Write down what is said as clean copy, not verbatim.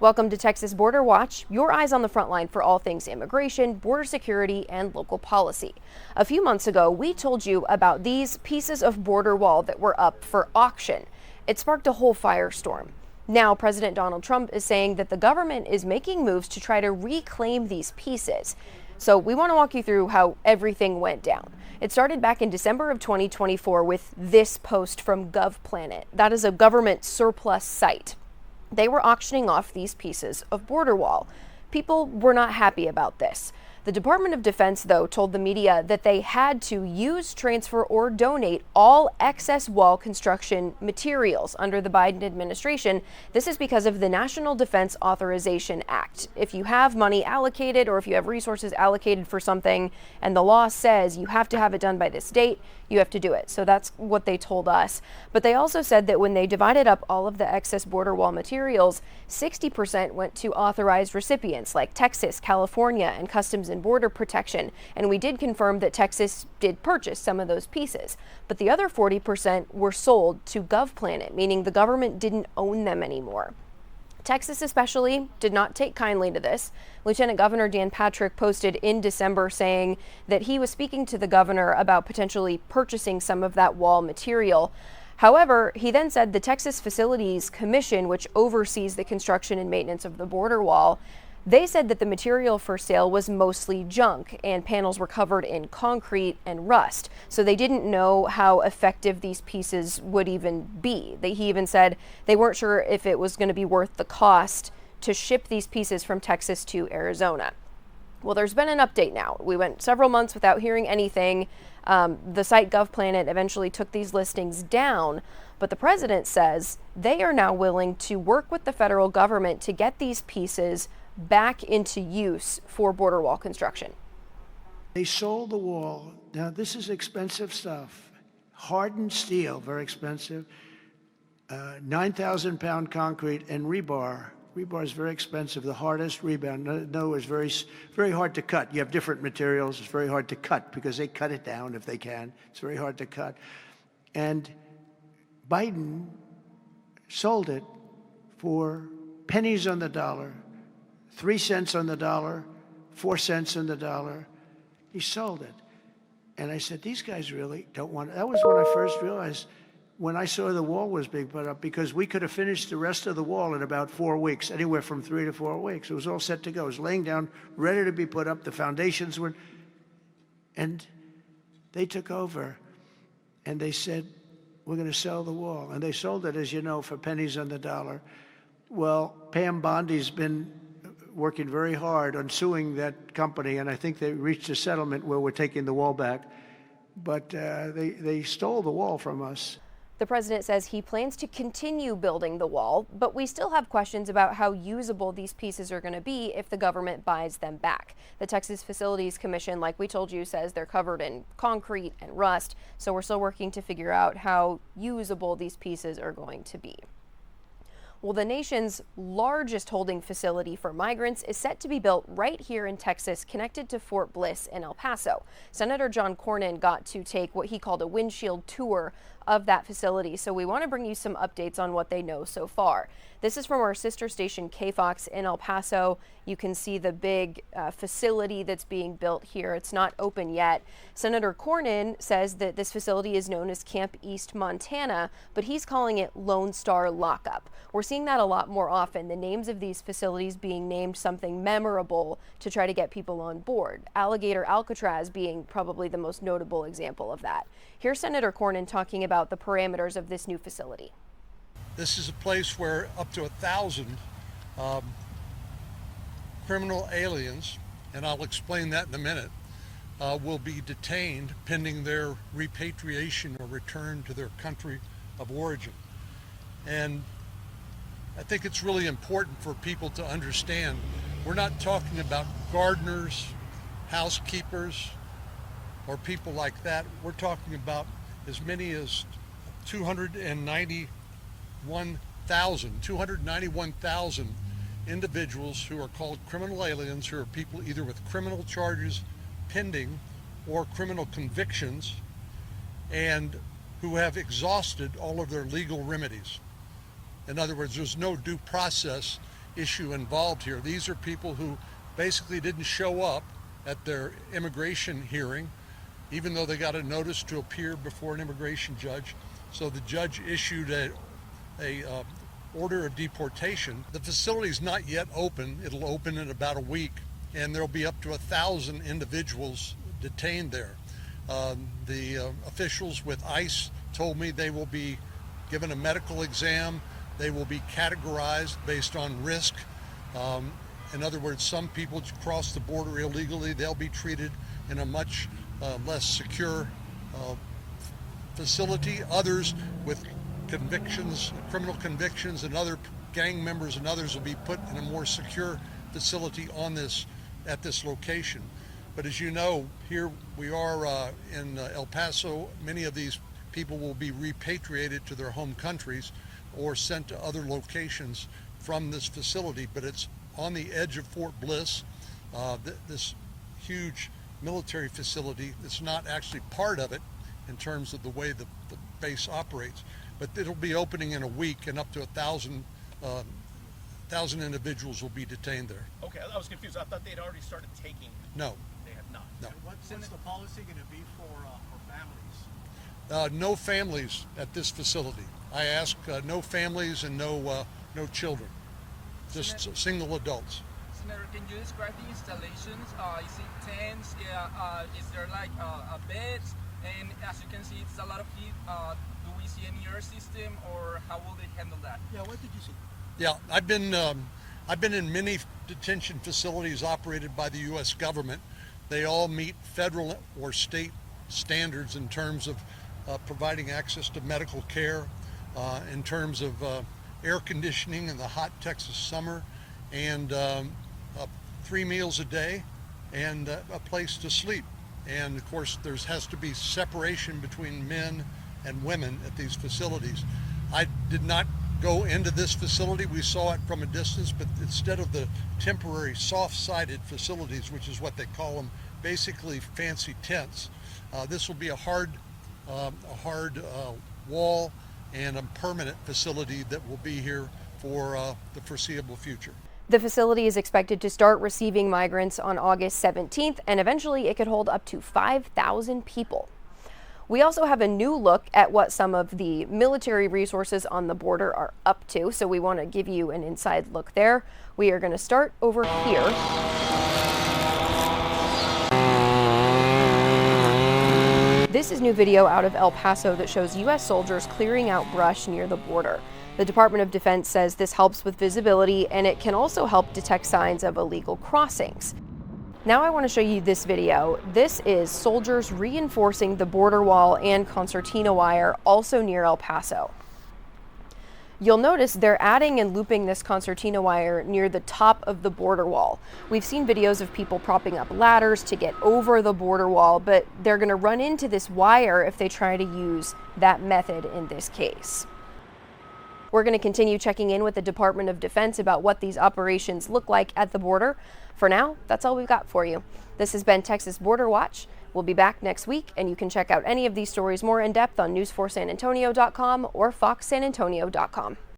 Welcome to Texas Border Watch, your eyes on the front line for all things immigration, border security, and local policy. A few months ago, we told you about these pieces of border wall that were up for auction. It sparked a whole firestorm. Now, President Donald Trump is saying that the government is making moves to try to reclaim these pieces. So we want to walk you through how everything went down. It started back in December of 2024 with this post from GovPlanet. That is a government surplus site. They were auctioning off these pieces of border wall. People were not happy about this. The Department of Defense, though, told the media that they had to use, transfer, or donate all excess wall construction materials under the Biden administration. This is because of the National Defense Authorization Act. If you have money allocated or if you have resources allocated for something and the law says you have to have it done by this date, you have to do it. So that's what they told us. But they also said that when they divided up all of the excess border wall materials, 60% went to authorized recipients like Texas, California, and Customs and Border Protection. And we did confirm that Texas did purchase some of those pieces. But the other 40% were sold to GovPlanet, meaning the government didn't own them anymore. Texas especially did not take kindly to this. Lieutenant Governor Dan Patrick posted in December saying that he was speaking to the governor about potentially purchasing some of that wall material. However, he then said the Texas Facilities Commission, which oversees the construction and maintenance of the border wall, they said that the material for sale was mostly junk and panels were covered in concrete and rust. So they didn't know how effective these pieces would even be. He even said they weren't sure if it was going to be worth the cost to ship these pieces from Texas to Arizona. Well, there's been an update now. We went several months without hearing anything. The site GovPlanet eventually took these listings down, but the president says they are now willing to work with the federal government to get these pieces back into use for border wall construction. They sold the wall. Now, this is expensive stuff. Hardened steel, very expensive. 9,000-pound concrete and rebar. Rebar is very expensive, the hardest rebound. No, it's very hard to cut. You have different materials. It's very hard to cut because they cut it down if they can. It's very hard to cut. And Biden sold it for pennies on the dollar. 3 cents on the dollar, 4 cents on the dollar. He sold it. And I said, these guys really don't want it. That was when I first realized, when I saw the wall was being put up, because we could have finished the rest of the wall in about 4 weeks, anywhere from 3 to 4 weeks. It was all set to go. It was laying down, ready to be put up. The foundations were, and they took over. And they said, we're going to sell the wall. And they sold it, as you know, for pennies on the dollar. Well, Pam Bondi's been working very hard on suing that company, and I think they reached a settlement where we're taking the wall back. But they stole the wall from us. The president says he plans to continue building the wall, but we still have questions about how usable these pieces are going to be if the government buys them back. The Texas Facilities Commission, like we told you, says they're covered in concrete and rust, so we're still working to figure out how usable these pieces are going to be. Well, the nation's largest holding facility for migrants is set to be built right here in Texas, connected to Fort Bliss in El Paso. Senator John Cornyn got to take what he called a windshield tour of that facility, so we want to bring you some updates on what they know so far. This is from our sister station KFOX in El Paso. You can see the big facility that's being built here. It's not open yet. Senator Cornyn says that this facility is known as Camp East Montana, but he's calling it Lone Star Lockup. We're seeing that a lot more often, the names of these facilities being named something memorable to try to get people on board. Alligator Alcatraz being probably the most notable example of that. Here's Senator Cornyn talking about the parameters of this new facility. This is a place where up to 1,000 criminal aliens, and I'll explain that in a minute, will be detained pending their repatriation or return to their country of origin. And I think it's really important for people to understand we're not talking about gardeners, housekeepers, or people like that. We're talking about as many as 291,000 individuals who are called criminal aliens, who are people either with criminal charges pending or criminal convictions, and who have exhausted all of their legal remedies. In other words, there's no due process issue involved here. These are people who basically didn't show up at their immigration hearing, even though they got a notice to appear before an immigration judge. So the judge issued a order of deportation. The facility is not yet open. It'll open in about a week, and there'll be up to 1,000 individuals detained there. The officials with ICE told me they will be given a medical exam. They will be categorized based on risk. In other words, some people cross the border illegally. They'll be treated in a much less secure facility. Others with convictions, criminal convictions, and other gang members and others will be put in a more secure facility at this location. But as you know, here we are in El Paso. Many of these people will be repatriated to their home countries or sent to other locations from this facility. But it's on the edge of Fort Bliss, this huge military facility. It's not actually part of it in terms of the way the base operates, but it'll be opening in a week, and up to 1,000 individuals will be detained there. Okay, I was confused. I thought they'd already started taking. No. They have not. No. What's the policy going to be for families? No families at this facility. I ask no families and no children, just single adults. Senator, can you describe the installations? Is it tents? Is there like beds? And as you can see, it's a lot of heat. Do we see any air system, or how will they handle that? Yeah, what did you see? Yeah, I've been in many detention facilities operated by the U.S. government. They all meet federal or state standards in terms of providing access to medical care, in terms of air conditioning in the hot Texas summer, and 3 meals a day, and a place to sleep. And of course, there has to be separation between men and women at these facilities. I did not go into this facility. We saw it from a distance, but instead of the temporary soft-sided facilities, which is what they call them, basically fancy tents, this will be a hard wall and a permanent facility that will be here for the foreseeable future. The facility is expected to start receiving migrants on August 17th, and eventually it could hold up to 5,000 people. We also have a new look at what some of the military resources on the border are up to, so we want to give you an inside look there. We are going to start over here. This is new video out of El Paso that shows U.S. soldiers clearing out brush near the border. The Department of Defense says this helps with visibility, and it can also help detect signs of illegal crossings. Now I want to show you this video. This is soldiers reinforcing the border wall and concertina wire, also near El Paso. You'll notice they're adding and looping this concertina wire near the top of the border wall. We've seen videos of people propping up ladders to get over the border wall, but they're going to run into this wire if they try to use that method in this case. We're going to continue checking in with the Department of Defense about what these operations look like at the border. For now, that's all we've got for you. This has been Texas Border Watch. We'll be back next week, and you can check out any of these stories more in depth on news4sanantonio.com or foxsanantonio.com.